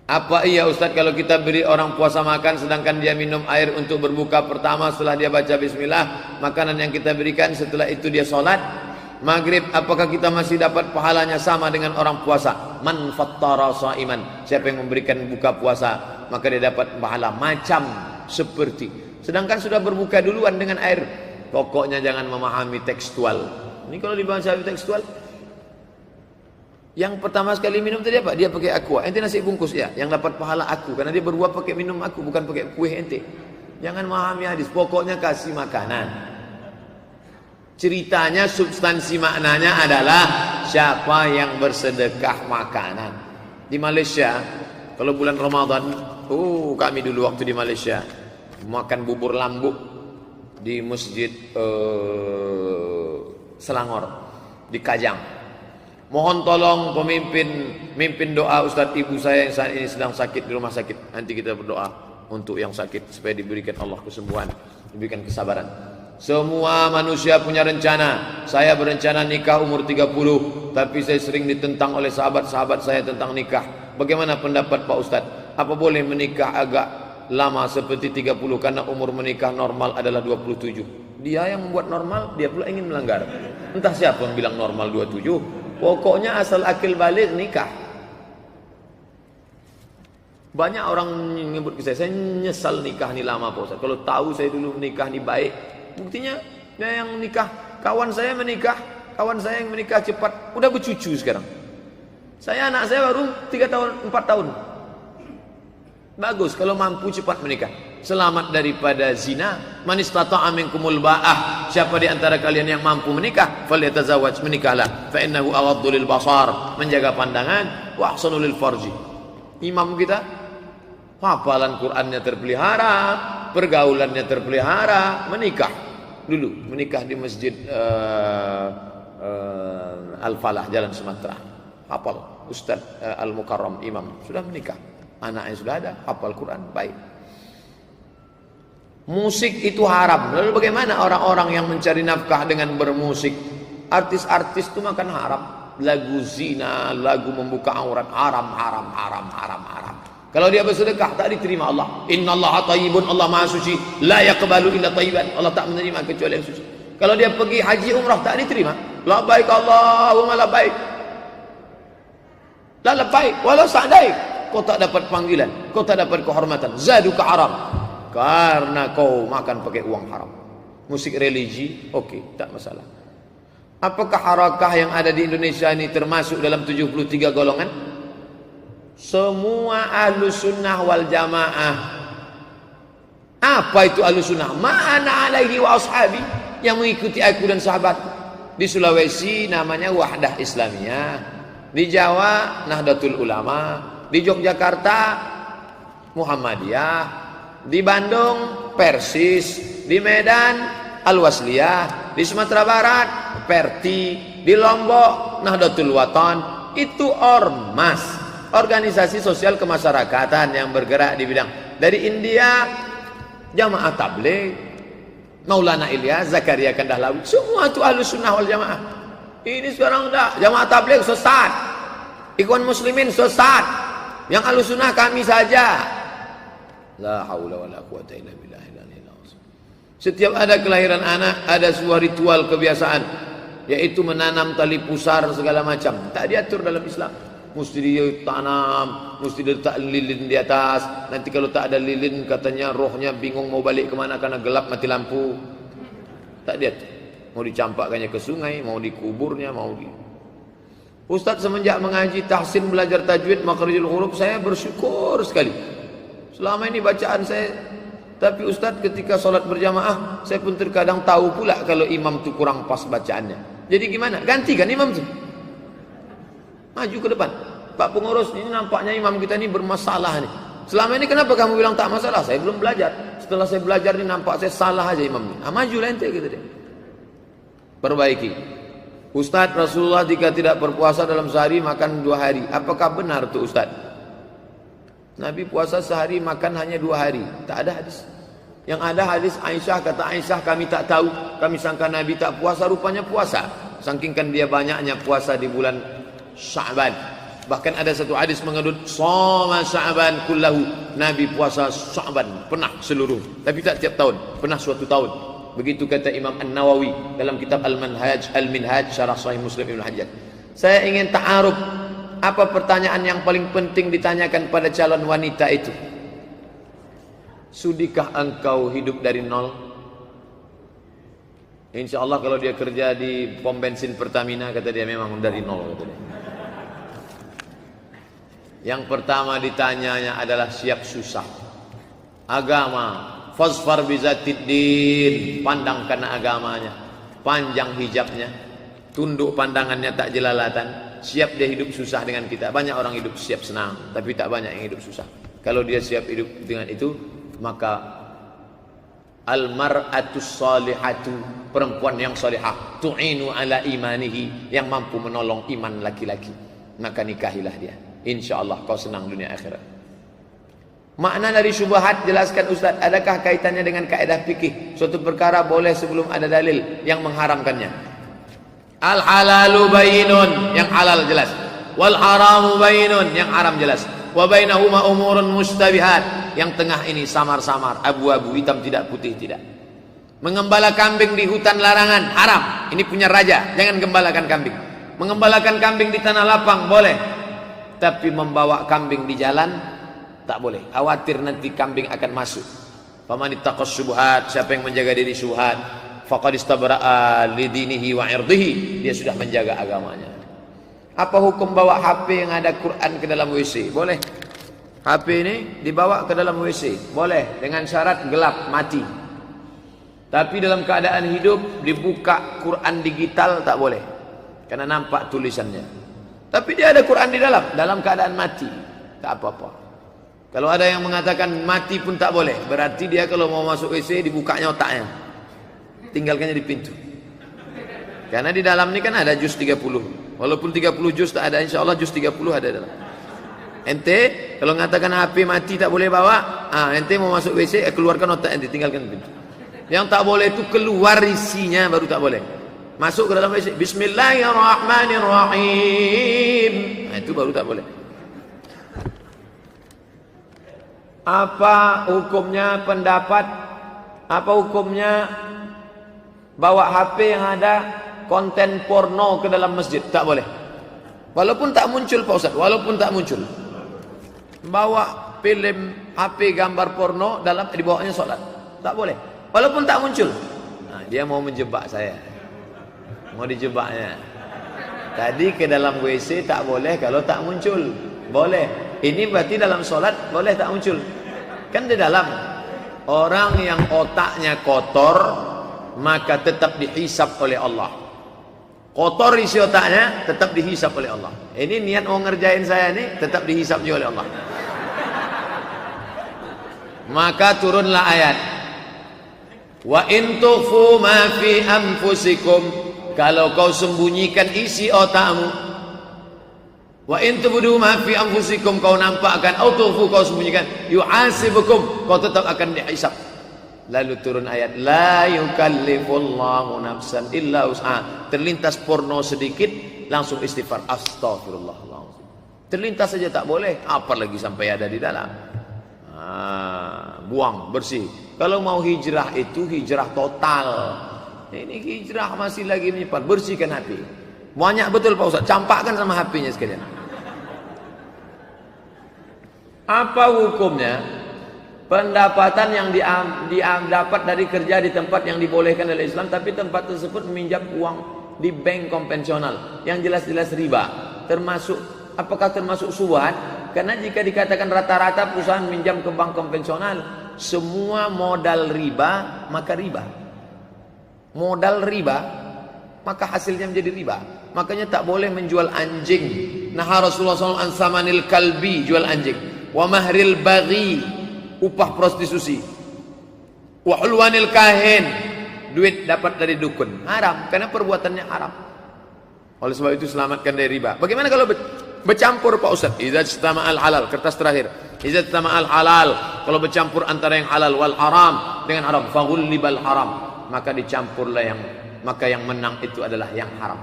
Apa iya Ustaz kalau kita beri orang puasa makan sedangkan dia minum air untuk berbuka pertama setelah dia baca bismillah, makanan yang kita berikan setelah itu dia sholat maghrib, apakah kita masih dapat pahalanya sama dengan orang puasa? Man fattara shaiman, siapa yang memberikan buka puasa maka dia dapat pahala macam seperti, sedangkan sudah berbuka duluan dengan air. Pokoknya jangan memahami tekstual. Ini kalau dibaca tekstual, yang pertama sekali minum tadi apa? Dia pakai aqua. Ente nasi bungkus ya, yang dapat pahala aku karena dia berbuat pakai minum aku, bukan pakai kue ente. Jangan memahami hadis. Pokoknya kasih makanan. Ceritanya, substansi maknanya adalah siapa yang bersedekah makanan. Di Malaysia, kalau bulan Ramadan, kami dulu waktu di Malaysia makan bubur lambuk di masjid Selangor di Kajang. Mohon tolong mimpin doa Ustadz ibu saya yang saat ini sedang sakit di rumah sakit. Nanti kita berdoa untuk yang sakit supaya diberikan Allah kesembuhan, diberikan kesabaran. Semua manusia punya rencana. Saya berencana nikah umur 30, tapi saya sering ditentang oleh sahabat-sahabat saya tentang nikah. Bagaimana pendapat Pak Ustadz? Apa boleh menikah agak lama seperti 30 karena umur menikah normal adalah 27? Dia yang membuat normal, dia pula ingin melanggar. Entah siapa yang bilang normal 27. Pokoknya asal akil balik nikah. Banyak orang menyebut ke saya nyesal nikah ni lama Pak Ustaz. Kalau tahu saya dulu nikah ni baik. Buktinya dia yang nikah, kawan saya menikah, kawan saya yang menikah cepat, udah bercucu sekarang. Anak saya baru 3 tahun, 4 tahun. Bagus kalau mampu cepat menikah. Selamat daripada zina. Man istata'a minkumul ba'ah, siapa di antara kalian yang mampu menikah, falyatazawwaj, menikahlah. Fa innahu aghaddu lil basar, menjaga pandangan, wa ahsanu lil farji. Imam kita hafalan Qur'annya terpelihara, pergaulannya terpelihara, menikah dulu, menikah di masjid Al-Falah Jalan Sumatera. Hafal Ustaz Al-Mukarram imam sudah menikah, anaknya sudah ada, hafal Quran, baik. Musik itu haram. Lalu bagaimana orang-orang yang mencari nafkah dengan bermusik? Artis-artis itu makan haram. Lagu zina, lagu membuka aurat, haram. Kalau dia bersedekah tak diterima Allah. Innallaha thayyibun, Allah Maha suci, la yaqbalu illa thayyiban. Allah tak menerima kecuali yang suci. Kalau dia pergi haji umrah tak diterima. Labbaik Allahumma labbaik. La labbaik walau sa'daik. Kau tak dapat panggilan, kau tak dapat kehormatan. Zaduka haram. Karena kau makan pakai uang haram. Musik religi, oke, tak masalah. Apakah harakah yang ada di Indonesia ini termasuk dalam 73 golongan? Semua ahlus sunnah wal jamaah. Apa itu ahlus sunnah? Ma'ana alaihi wa ashabi, yang mengikuti aku dan sahabat. Di Sulawesi namanya Wahdah Islamiyah, di Jawa Nahdlatul Ulama, di Yogyakarta Muhammadiyah, di Bandung Persis, di Medan Al-Wasliyah, di Sumatera Barat Perti, di Lombok Nahdlatul Watan. Itu ormas, organisasi sosial kemasyarakatan yang bergerak di bidang. Dari India Jamaah Tabligh, Maulana Ilyas, Zakaria Kandahlawi, semua itu Ahlus Sunnah wal Jamaah. Ini sekarang dah Jamaah Tabligh sesat, Ikhwan Muslimin sesat, yang Ahlus Sunnah kami saja. La haula wala quwata illa billah. Setiap ada kelahiran anak ada sebuah ritual kebiasaan, yaitu menanam tali pusar segala macam. Tak diatur dalam Islam. Mesti ditanam, mesti diletak lilin di atas. Nanti kalau tak ada lilin katanya rohnya bingung mau balik kemana karena gelap mati lampu. Tak diatur. Mau dicampakkannya ke sungai, mau dikuburnya, mau di. Ustaz semenjak mengaji tahsin belajar tajwid makharijul huruf, saya bersyukur sekali. Selama ini bacaan saya, tapi Ustaz ketika solat berjamaah saya pun terkadang tahu pula kalau imam tu kurang pas bacaannya. Jadi gimana? Gantikan imam tu, maju ke depan. Pak pengurus, ini nampaknya imam kita ini bermasalah nih. Selama ini kenapa kamu bilang tak masalah? Saya belum belajar. Setelah saya belajar ni nampak saya salah aja imam ni. Majulah ente gitu dia. Perbaiki. Ustaz, Rasulullah jika tidak berpuasa dalam sehari makan 2 hari. Apakah benar tu Ustaz? Nabi puasa sehari makan hanya 2 hari. Tak ada hadis. Yang ada hadis Aisyah, kata Aisyah kami tak tahu, kami sangka Nabi tak puasa, rupanya puasa. Saking kan dia banyaknya puasa di bulan Sya'ban. Bahkan ada satu hadis mengendut shoma Sya'ban kullahu, Nabi puasa Sya'ban pernah seluruh, tapi tak tiap tahun, pernah suatu tahun. Begitu kata Imam An-Nawawi dalam kitab Al-Minhaj Syarah Sahih Muslim Ibnu Hajjaj. Saya ingin ta'aruf, apa pertanyaan yang paling penting ditanyakan pada calon wanita itu? Sudikah engkau hidup dari nol? Insya Allah kalau dia kerja di pom bensin Pertamina, kata dia, memang dari nol, kata dia. Yang pertama ditanyanya adalah siap susah. Agama, fasfar bizatiddin, pandang karena agamanya, panjang hijabnya, tunduk pandangannya tak jelalatan, siap dia hidup susah dengan kita. Banyak orang hidup siap senang, tapi tak banyak yang hidup susah. Kalau dia siap hidup dengan itu, maka al-mar'atus salihatu, perempuan yang salihah, tu'inu ala imanihi, yang mampu menolong iman laki-laki, maka nikahilah dia. InsyaAllah kau senang dunia akhirat. Makna dari syubhat, jelaskan Ustaz, adakah kaitannya dengan kaedah fikih? Suatu perkara boleh sebelum ada dalil yang mengharamkannya. Al-halalu bayyinun, yang halal jelas. Wal haramu bayyinun, yang haram jelas. Wa bainahuma umurun mustabihat, yang tengah ini samar-samar, abu-abu, hitam tidak, putih tidak. Mengembala kambing di hutan larangan, haram. Ini punya raja, jangan gembalakan kambing. Mengembalakan kambing di tanah lapang boleh, tapi membawa kambing di jalan tak boleh. Khawatir nanti kambing akan masuk. Faman ittaqas syubhat, siapa yang menjaga diri syubhat, faqad istabra'a lidinihi wa irdihi, dia sudah menjaga agamanya. Apa hukum bawa HP yang ada Quran ke dalam WC? Boleh. HP ini dibawa ke dalam WC, boleh, dengan syarat gelap, mati. Tapi dalam keadaan hidup dibuka Quran digital tak boleh, karena nampak tulisannya. Tapi dia ada Quran di dalam keadaan mati, tak apa-apa. Kalau ada yang mengatakan mati pun tak boleh, berarti dia kalau mau masuk WC dibukanya otaknya, tinggalkannya di pintu. Karena di dalam ini kan ada juz 30. Walaupun 30 juz tak ada, insya Allah juz 30 ada dalam. Ente kalau mengatakan HP mati tak boleh bawa, ente mau masuk WC, keluarkan otak ente, tinggalkan di pintu. Yang tak boleh itu keluar isinya, baru tak boleh. Masuk ke dalam WC, Bismillahirrahmanirrahim, nah, itu baru tak boleh. Apa hukumnya pendapat, apa hukumnya bawa HP yang ada konten porno ke dalam masjid? Tak boleh. Walaupun tak muncul Pak Ustaz, walaupun tak muncul. Bawa film HP gambar porno dalam dibawanya sholat, tak boleh. Walaupun tak muncul. Nah, dia mau menjebak saya. Mau dijebaknya. Tadi ke dalam WC tak boleh kalau tak muncul. Boleh. Ini berarti dalam sholat boleh tak muncul. Kan di dalam. Orang yang otaknya kotor, maka tetap dihisap oleh Allah. Kotor isi otaknya, tetap dihisap oleh Allah. Ini niat mau ngerjain saya ini, tetap dihisap juga oleh Allah. Maka turunlah ayat. Wa in tukhfu ma fi anfusikum, kalau kau sembunyikan isi otakmu, wa in tubdu ma fi anfusikum, kau nampakkan, au tukhfu, kau sembunyikan, yu'asibukum, kau tetap akan dihisab. Lalu turun ayat, la yukallifullahu nafsan illa wus'aha. Terlintas porno sedikit, langsung istighfar, astagfirullahaladzim. Terlintas saja tak boleh, apalagi sampai ada di dalam. Buang, bersih. Kalau mau hijrah itu hijrah total. Ini hijrah masih lagi menyimpan, bersihkan HP. Banyak betul Pak Ustaz, campakkan sama HP-nya sekalian. Apa hukumnya pendapatan yang dapat dari kerja di tempat yang dibolehkan oleh Islam, tapi tempat tersebut meminjam uang di bank konvensional yang jelas-jelas riba? Apakah termasuk subhat? Karena jika dikatakan rata-rata perusahaan minjam ke bank konvensional, semua modal riba, maka riba. Modal riba, maka hasilnya menjadi riba. Makanya tak boleh menjual anjing. Nah, Rasulullah SAW ansamanil kalbi, jual anjing. Wa mahril baghi, upah prostitusi. Wa hulwanil kahin, duit dapat dari dukun. Haram, karena perbuatannya haram. Oleh sebab itu selamatkan dari riba. Bagaimana kalau bercampur Pak Ustaz? Idza istama'al halal, kertas terakhir. Idza istama'al halal, kalau bercampur antara yang halal wal haram dengan haram, faghullibal haram, maka dicampurlah yang menang itu adalah yang haram.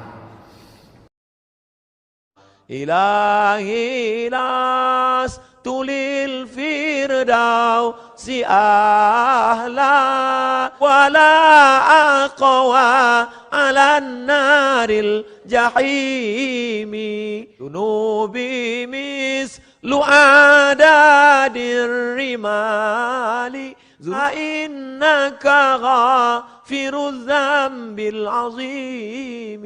إلهي لست للفردوس أهلا ولا أقوى على النار الجحيم ذنوبي مثل أعداد الرمال فإنك غافر الذنب العظيم